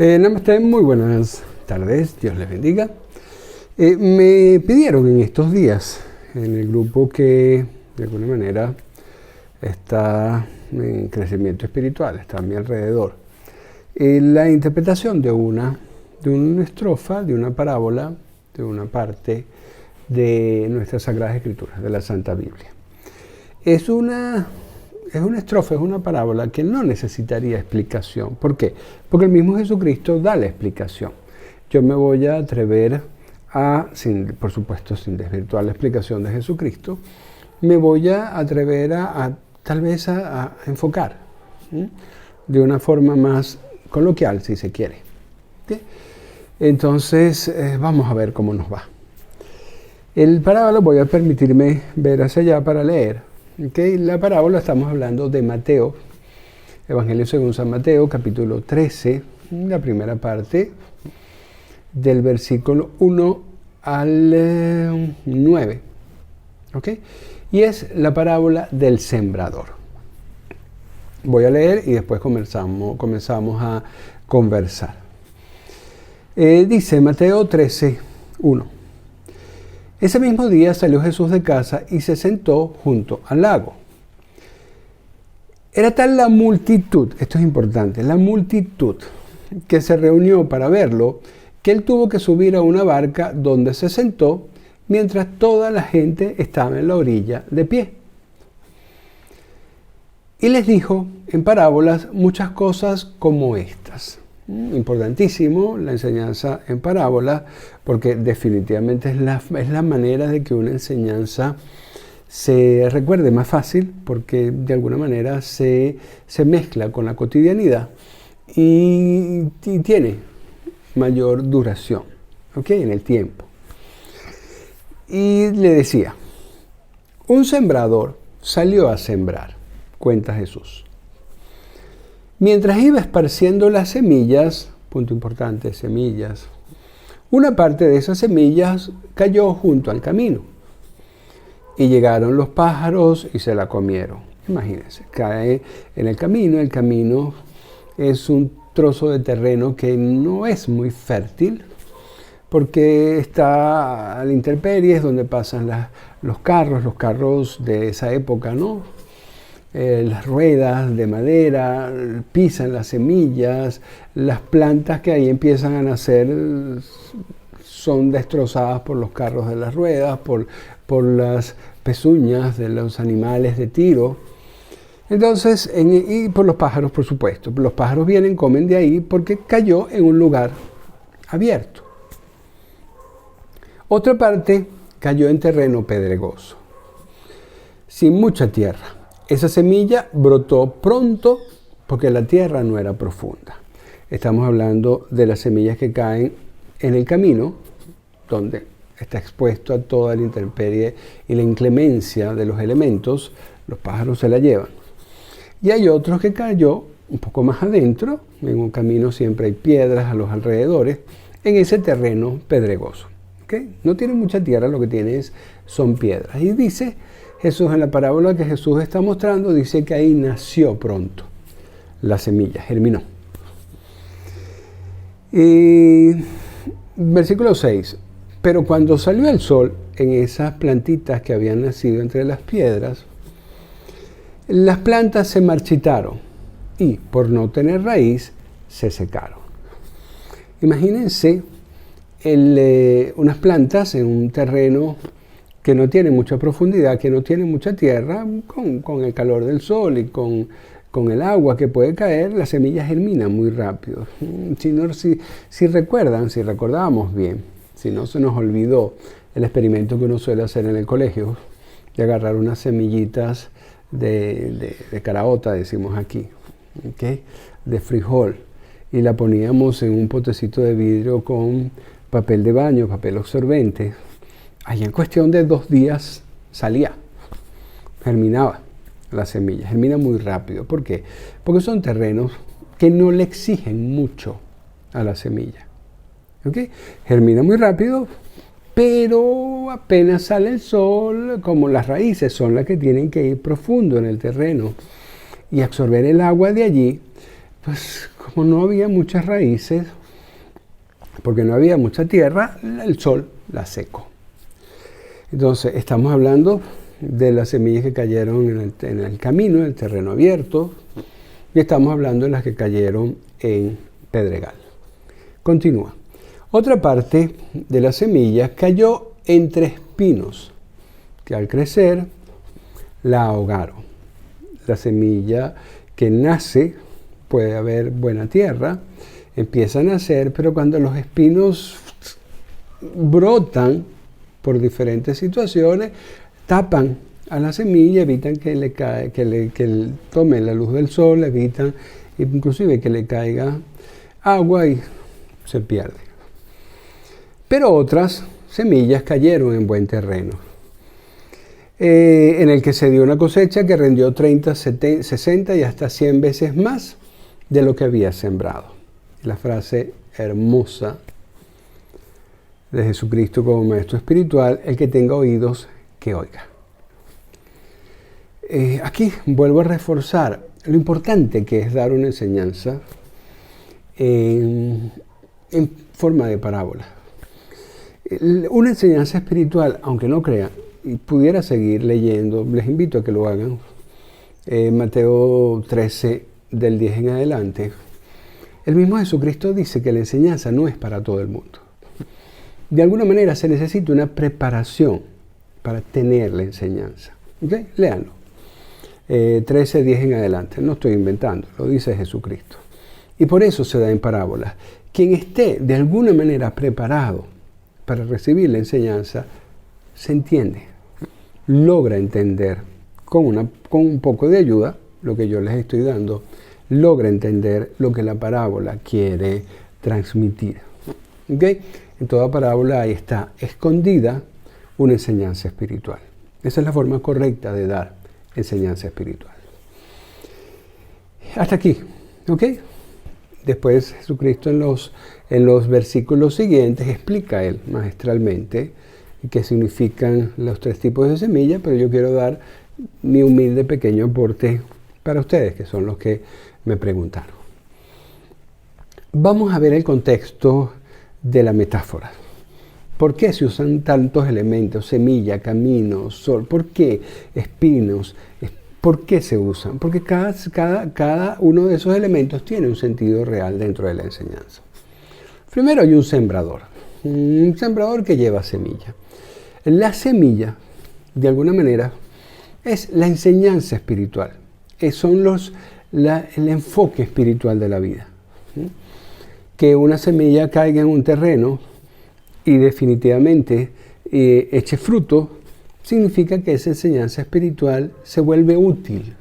Namaste, muy buenas tardes, Dios les bendiga. Me pidieron en estos días, en el grupo que de alguna manera está en crecimiento espiritual, está a mi alrededor, la interpretación de una estrofa, de una parábola, de una parte de nuestras Sagradas Escrituras, de la Santa Biblia. Es una estrofa, es una parábola que no necesitaría explicación. ¿Por qué? Porque el mismo Jesucristo da la explicación. Yo me voy a atrever por supuesto, sin desvirtuar la explicación de Jesucristo, me voy a atrever tal vez a enfocar, ¿sí?, de una forma más coloquial, si se quiere. ¿Sí? Entonces, vamos a ver cómo nos va. El parábola, voy a permitirme ver hacia allá para leer. ¿Okay? La parábola, estamos hablando de Mateo, Evangelio según San Mateo, capítulo 13, la primera parte, del versículo 1 al 9. ¿Okay? Y es la parábola del sembrador. Voy a leer y después comenzamos a conversar. Dice Mateo 13, 1. Ese mismo día salió Jesús de casa y se sentó junto al lago. Era tal la multitud, esto es importante, la multitud que se reunió para verlo, que él tuvo que subir a una barca donde se sentó mientras toda la gente estaba en la orilla de pie. Y les dijo en parábolas muchas cosas como estas. Importantísimo la enseñanza en parábolas, porque definitivamente es la manera de que una enseñanza se recuerde más fácil, porque de alguna manera se mezcla con la cotidianidad y tiene mayor duración, ¿ok?, en el tiempo. Y le decía, un sembrador salió a sembrar, cuenta Jesús. Mientras iba esparciendo las semillas, punto importante, semillas, una parte de esas semillas cayó junto al camino. Y llegaron los pájaros y se la comieron. Imagínense, cae en el camino es un trozo de terreno que no es muy fértil, porque está a la intemperie, es donde pasan los carros de esa época, ¿no? Las ruedas de madera pisan las semillas, las plantas que ahí empiezan a nacer son destrozadas por los carros de las ruedas, por las pezuñas de los animales de tiro. Entonces, y por los pájaros, por supuesto. Los pájaros vienen, comen de ahí porque cayó en un lugar abierto. Otra parte cayó en terreno pedregoso, sin mucha tierra. Esa semilla brotó pronto porque la tierra no era profunda. Estamos hablando de las semillas que caen en el camino, donde está expuesto a toda la intemperie y la inclemencia de los elementos, los pájaros se la llevan. Y hay otros que cayó un poco más adentro, en un camino siempre hay piedras a los alrededores, en ese terreno pedregoso. ¿Okay? No tiene mucha tierra, lo que tiene son piedras. Y dice Jesús en la parábola que Jesús está mostrando, dice que ahí nació pronto la semilla, germinó. Y versículo 6. Pero cuando salió el sol en esas plantitas que habían nacido entre las piedras, las plantas se marchitaron y, por no tener raíz, se secaron. Imagínense unas plantas en un terreno que no tiene mucha profundidad, que no tiene mucha tierra, con el calor del sol y con el agua que puede caer, las semillas germinan muy rápido. Si recordamos bien, si no se nos olvidó el experimento que uno suele hacer en el colegio, de agarrar unas semillitas de caraota, decimos aquí, ¿okay?, de frijol, y la poníamos en un potecito de vidrio con papel de baño, papel absorbente. Allí en cuestión de 2 días salía, germinaba la semilla, germina muy rápido. ¿Por qué? Porque son terrenos que no le exigen mucho a la semilla. ¿Okay? Germina muy rápido, pero apenas sale el sol, como las raíces son las que tienen que ir profundo en el terreno y absorber el agua de allí, pues como no había muchas raíces, porque no había mucha tierra, el sol la secó. Entonces, estamos hablando de las semillas que cayeron en el camino, en el terreno abierto, y estamos hablando de las que cayeron en pedregal. Continúa. Otra parte de las semillas cayó entre espinos, que al crecer la ahogaron. La semilla que nace, puede haber buena tierra, empieza a nacer, pero cuando los espinos brotan por diferentes situaciones, tapan a la semilla, evitan que tome la luz del sol, evitan inclusive que le caiga agua y se pierde. Pero otras semillas cayeron en buen terreno, en el que se dio una cosecha que rindió 30, 60 y hasta 100 veces más de lo que había sembrado. La frase hermosa de Jesucristo como Maestro Espiritual: el que tenga oídos, que oiga. Aquí vuelvo a reforzar lo importante que es dar una enseñanza en forma de parábola. Una enseñanza espiritual, aunque no crean, y pudiera seguir leyendo, les invito a que lo hagan, Mateo 13, del 10 en adelante, el mismo Jesucristo dice que la enseñanza no es para todo el mundo. De alguna manera se necesita una preparación para tener la enseñanza. ¿Okay? Léanlo. 13, 10 en adelante. No estoy inventando, lo dice Jesucristo. Y por eso se da en parábolas. Quien esté de alguna manera preparado para recibir la enseñanza, se entiende, logra entender, con un poco de ayuda, lo que yo les estoy dando, logra entender lo que la parábola quiere transmitir. ¿Okay? En toda parábola ahí está escondida una enseñanza espiritual. Esa es la forma correcta de dar enseñanza espiritual. Hasta aquí, ¿ok? Después Jesucristo en los versículos siguientes explica él magistralmente qué significan los 3 tipos de semillas, pero yo quiero dar mi humilde pequeño aporte para ustedes, que son los que me preguntaron. Vamos a ver el contexto de la metáfora. ¿Por qué se usan tantos elementos? Semilla, camino, sol. ¿Por qué espinos? ¿Por qué se usan? Porque cada uno de esos elementos tiene un sentido real dentro de la enseñanza. Primero hay un sembrador que lleva semilla. La semilla, de alguna manera, es la enseñanza espiritual. Son el enfoque espiritual de la vida. Que una semilla caiga en un terreno y definitivamente eche fruto, significa que esa enseñanza espiritual se vuelve útil.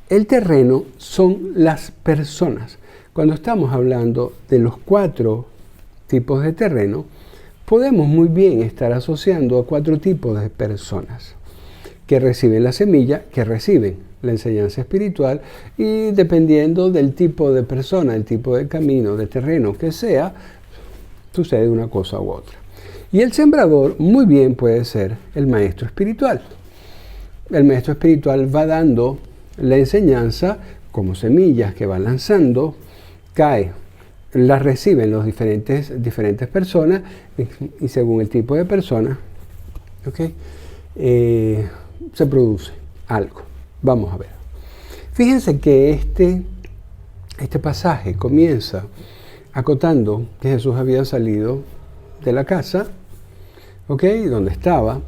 El terreno son las personas. Cuando estamos hablando de los 4 tipos de terreno, podemos muy bien estar asociando a 4 tipos de personas que reciben la semilla, que reciben la enseñanza espiritual, y dependiendo del tipo de persona, el tipo de camino, de terreno que sea, sucede una cosa u otra. Y el sembrador muy bien puede ser el maestro espiritual. El maestro espiritual va dando la enseñanza como semillas que va lanzando, cae, las reciben los diferentes personas, y según el tipo de persona, ¿okay? Se produce algo. Vamos a ver. Fíjense que este pasaje comienza acotando que Jesús había salido de la casa, donde estaba,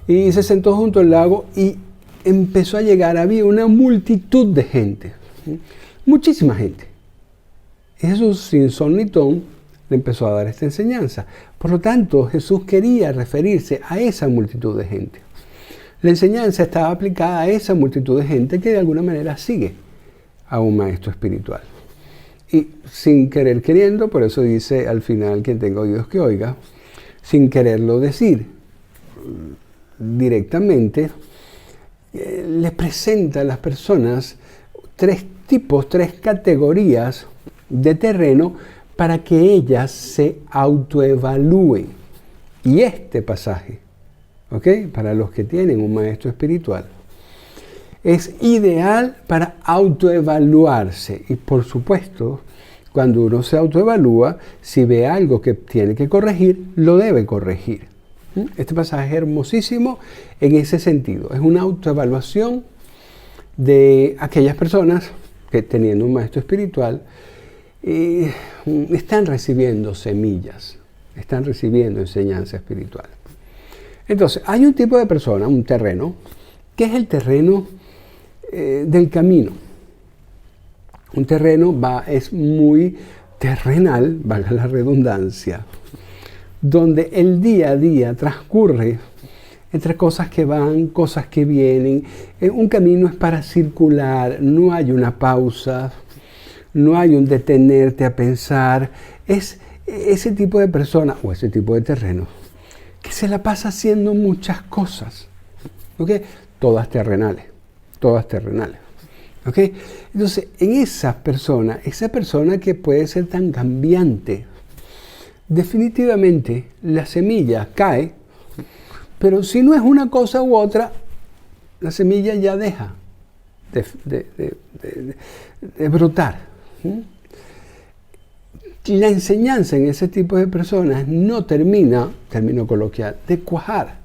y se sentó junto al lago y empezó a llegar. Había una multitud de gente, muchísima gente. Y Jesús, sin son ni ton, le empezó a dar esta enseñanza. Por lo tanto, Jesús quería referirse a esa multitud de gente. La enseñanza estaba aplicada a esa multitud de gente que de alguna manera sigue a un maestro espiritual. Y sin querer queriendo, por eso dice al final: quien tenga oídos que oiga, sin quererlo decir directamente, le presenta a las personas 3 tipos, 3 categorías de terreno para que ellas se autoevalúen. Y este pasaje, para los que tienen un maestro espiritual, es ideal para autoevaluarse. Y por supuesto, cuando uno se autoevalúa, si ve algo que tiene que corregir, lo debe corregir. Este pasaje es hermosísimo en ese sentido. Es una autoevaluación de aquellas personas que, teniendo un maestro espiritual, están recibiendo semillas, están recibiendo enseñanza espiritual. Entonces, hay un tipo de persona, un terreno, que es el terreno del camino. Un terreno es muy terrenal, valga la redundancia, donde el día a día transcurre entre cosas que van, cosas que vienen. Un camino es para circular, no hay una pausa, no hay un detenerte a pensar. Es ese tipo de persona o ese tipo de terreno que se la pasa haciendo muchas cosas, ¿ok? Todas terrenales, todas terrenales. ¿Okay? Entonces, en esa persona que puede ser tan cambiante, definitivamente la semilla cae, pero si no es una cosa u otra, la semilla ya deja de brotar. La enseñanza en ese tipo de personas no termina, término coloquial, de cuajar,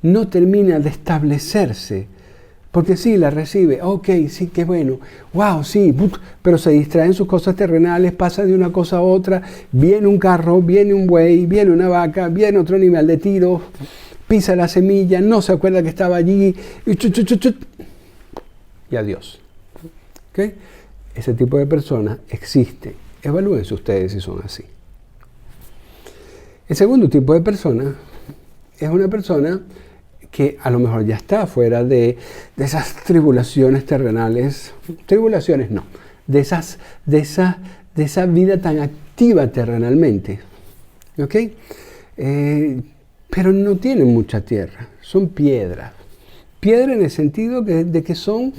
no termina de establecerse. Porque sí, la recibe, ok, sí, qué bueno, wow, sí, pero se distrae en sus cosas terrenales, pasa de una cosa a otra, viene un carro, viene un buey, viene una vaca, viene otro animal de tiro, pisa la semilla, no se acuerda que estaba allí, y adiós. ¿Okay? Ese tipo de personas existe. Evalúense ustedes si son así. El segundo tipo de persona es una persona que a lo mejor ya está fuera de esas tribulaciones terrenales, tribulaciones no, de esa vida tan activa terrenalmente, ¿ok? Pero no tienen mucha tierra, son piedras. Piedra en el sentido de que son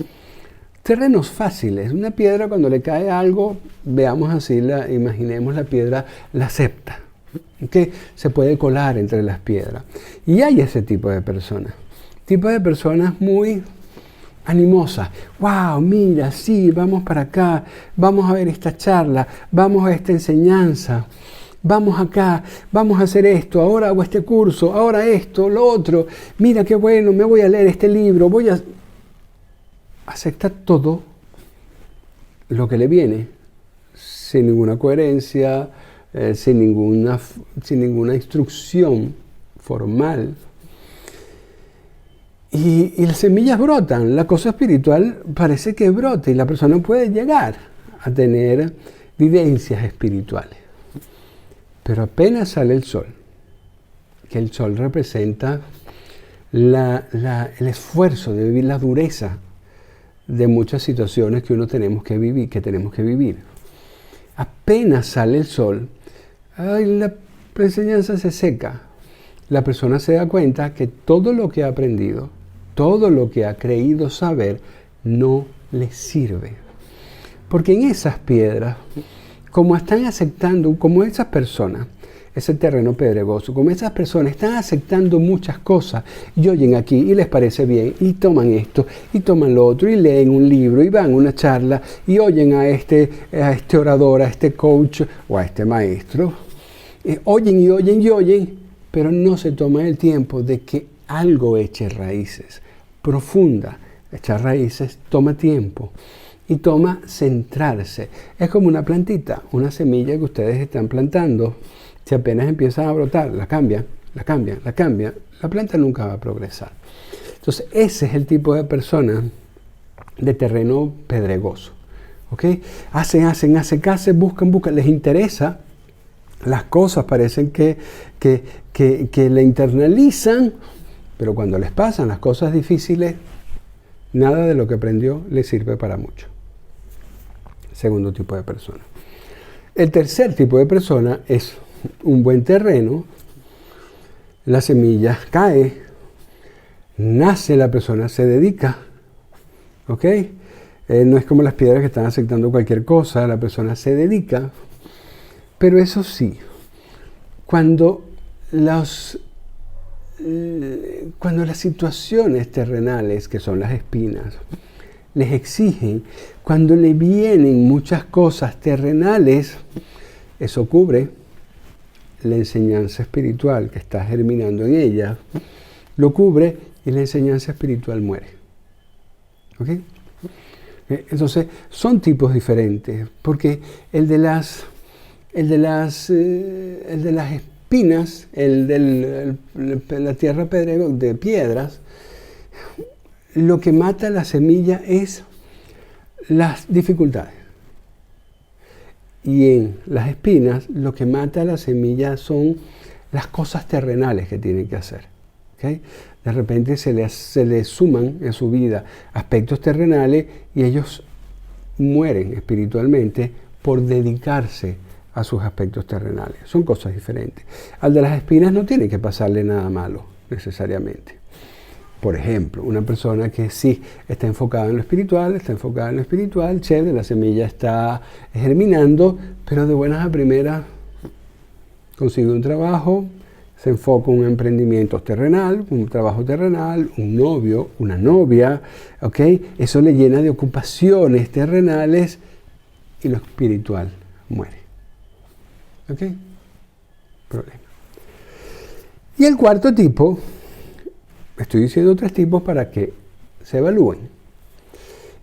terrenos fáciles. Una piedra, cuando le cae algo, veamos así, imaginemos la piedra, la acepta. ¿Okay? Se puede colar entre las piedras. Y hay ese tipo de personas. Tipo de personas muy animosas. ¡Wow! Mira, sí, vamos para acá. Vamos a ver esta charla. Vamos a esta enseñanza. Vamos acá. Vamos a hacer esto. Ahora hago este curso. Ahora esto, lo otro. Mira qué bueno, me voy a leer este libro. Voy a aceptar todo lo que le viene. Sin ninguna coherencia. Sin ninguna instrucción formal. Y las semillas brotan, la cosa espiritual parece que brota y la persona puede llegar a tener vivencias espirituales. Pero apenas sale el sol, que el sol representa el esfuerzo de vivir la dureza de muchas situaciones que tenemos que vivir. Apenas sale el sol, la enseñanza se seca. La persona se da cuenta que todo lo que ha aprendido, todo lo que ha creído saber, no le sirve. Porque en esas piedras, como están aceptando, como esas personas, ese terreno pedregoso, como esas personas están aceptando muchas cosas y oyen aquí y les parece bien y toman esto y toman lo otro y leen un libro y van a una charla y oyen a este orador, a este coach o a este maestro, oyen y oyen y oyen, pero no se toman el tiempo de que algo eche raíces profunda. Echar raíces toma tiempo y toma centrarse. Es como una plantita, una semilla que ustedes están plantando. Si apenas empiezan a brotar, la cambian, la planta nunca va a progresar. Entonces, ese es el tipo de persona de terreno pedregoso. ¿Ok? Hacen, buscan, les interesa. Las cosas parecen que le internalizan, pero cuando les pasan las cosas difíciles, nada de lo que aprendió le sirve para mucho. Segundo tipo de persona. El tercer tipo de persona es un buen terreno, la semilla cae, nace la persona, se dedica, ¿ok? No es como las piedras que están aceptando cualquier cosa, la persona se dedica, pero eso sí, cuando cuando las situaciones terrenales, que son las espinas, les exigen, cuando le vienen muchas cosas terrenales, eso cubre la enseñanza espiritual que está germinando en ella, lo cubre y la enseñanza espiritual muere. ¿Ok? Entonces, son tipos diferentes, porque el de las espinas, la tierra de piedras, lo que mata la semilla es las dificultades. Y en las espinas, lo que mata la semilla son las cosas terrenales que tienen que hacer. ¿Okay? De repente se les suman en su vida aspectos terrenales y ellos mueren espiritualmente por dedicarse a sus aspectos terrenales. Son cosas diferentes. Al de las espinas no tiene que pasarle nada malo, necesariamente. Por ejemplo, una persona que sí está enfocada en lo espiritual, chévere, la semilla está germinando, pero de buenas a primeras consigue un trabajo, se enfoca en un emprendimiento terrenal, un trabajo terrenal, un novio, una novia, ¿ok? Eso le llena de ocupaciones terrenales y lo espiritual muere. ¿Ok? Problema. Y el cuarto tipo, estoy diciendo 3 tipos para que se evalúen.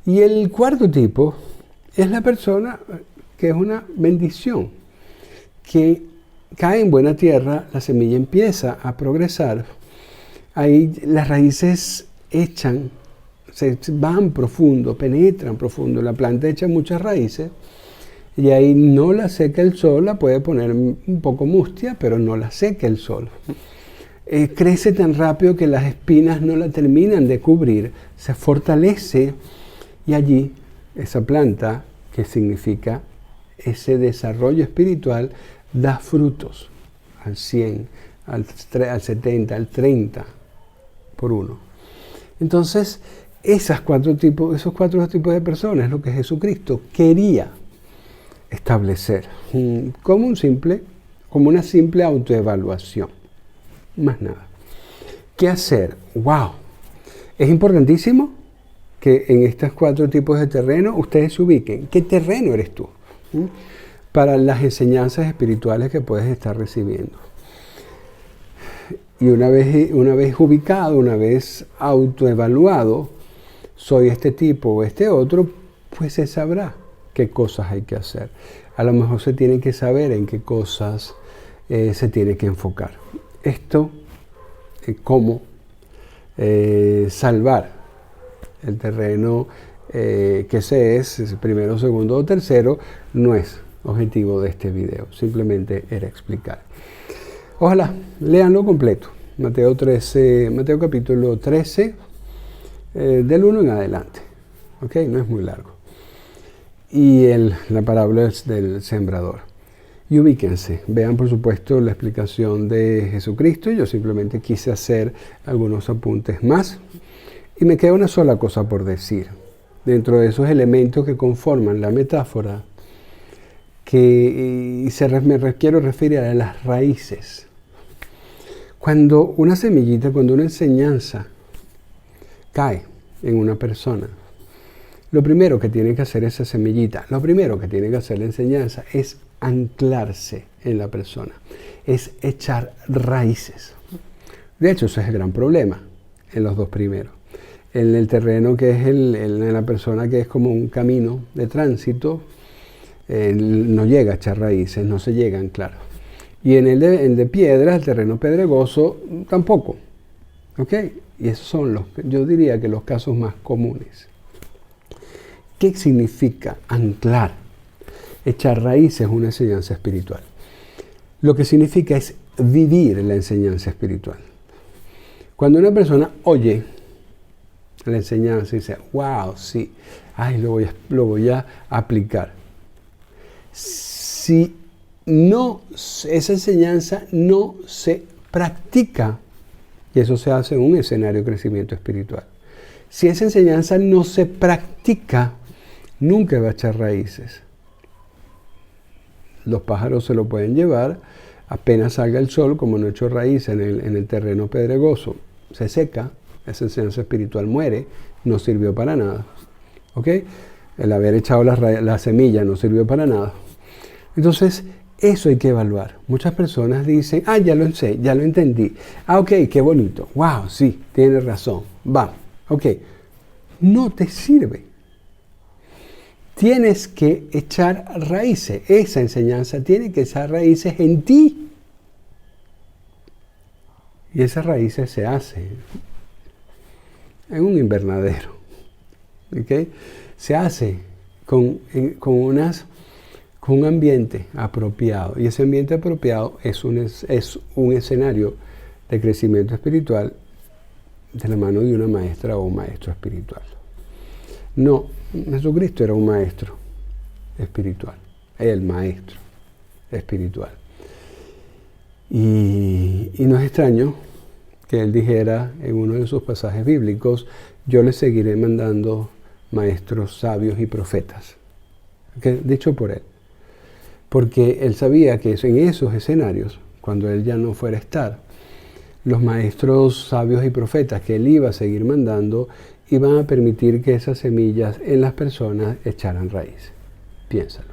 Y el cuarto tipo es la persona que es una bendición, que cae en buena tierra, la semilla empieza a progresar, ahí las raíces se van profundo, penetran profundo, la planta echa muchas raíces y ahí no la seca el sol, la puede poner un poco mustia, pero no la seca el sol. Crece tan rápido que las espinas no la terminan de cubrir, se fortalece y allí esa planta, que significa ese desarrollo espiritual, da frutos al 100, al 70, al 30 por uno. Entonces, esos 4 tipos de personas es lo que Jesucristo quería establecer como una simple autoevaluación. Más nada. ¿Qué hacer? ¡Wow! Es importantísimo que en estos 4 tipos de terreno ustedes se ubiquen. ¿Qué terreno eres tú? Para las enseñanzas espirituales que puedes estar recibiendo. Y una vez ubicado, una vez autoevaluado, soy este tipo o este otro, pues se sabrá qué cosas hay que hacer. A lo mejor se tiene que saber en qué cosas se tiene que enfocar. Esto, cómo salvar el terreno que ese es, primero, segundo o tercero, no es objetivo de este video, simplemente era explicar. Ojalá leanlo completo. Mateo capítulo 13, del 1 en adelante. ¿Ok? No es muy largo. Y la parábola es del sembrador. Y ubíquense, vean por supuesto la explicación de Jesucristo. Yo simplemente quise hacer algunos apuntes más. Y me queda una sola cosa por decir. Dentro de esos elementos que conforman la metáfora, me quiero referir a las raíces. Cuando una semillita, cuando una enseñanza cae en una persona, lo primero que tiene que hacer esa semillita, lo primero que tiene que hacer la enseñanza es anclarse en la persona, es echar raíces. De hecho, ese es el gran problema en los 2 primeros. En el terreno que es en la persona que es como un camino de tránsito, no llega a echar raíces, no se llega a anclar. Y en el de piedra, el terreno pedregoso, tampoco. ¿Ok? Y esos son yo diría que los casos más comunes. ¿Qué significa anclar? Echar raíces es una enseñanza espiritual. Lo que significa es vivir la enseñanza espiritual. Cuando una persona oye la enseñanza y dice, wow, sí, lo voy a aplicar. Si esa enseñanza no se practica, y eso se hace en un escenario de crecimiento espiritual. Si esa enseñanza no se practica, nunca va a echar raíces. Los pájaros se lo pueden llevar, apenas salga el sol, como no ha hecho raíz en el terreno pedregoso, se seca, esa enseñanza espiritual muere, no sirvió para nada. ¿Ok? El haber echado la semilla no sirvió para nada. Entonces, eso hay que evaluar. Muchas personas dicen, ya lo sé, ya lo entendí. Ok, qué bonito. Wow, sí, tienes razón. Va, ok. No te sirve. Tienes que echar raíces. Esa enseñanza tiene que echar raíces en ti. Y esas raíces se hacen en un invernadero. ¿Okay? Se hace con un ambiente apropiado. Y ese ambiente apropiado es un escenario de crecimiento espiritual de la mano de una maestra o un maestro espiritual. No, Jesucristo era un maestro espiritual. El maestro espiritual. Y no es extraño que él dijera en uno de sus pasajes bíblicos, yo les seguiré mandando maestros sabios y profetas. Dicho por él. Porque él sabía que en esos escenarios, cuando él ya no fuera a estar, los maestros sabios y profetas que él iba a seguir mandando iban a permitir que esas semillas en las personas echaran raíz. Piénsalo.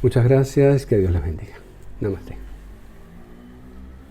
Muchas gracias, que Dios les bendiga. Namaste.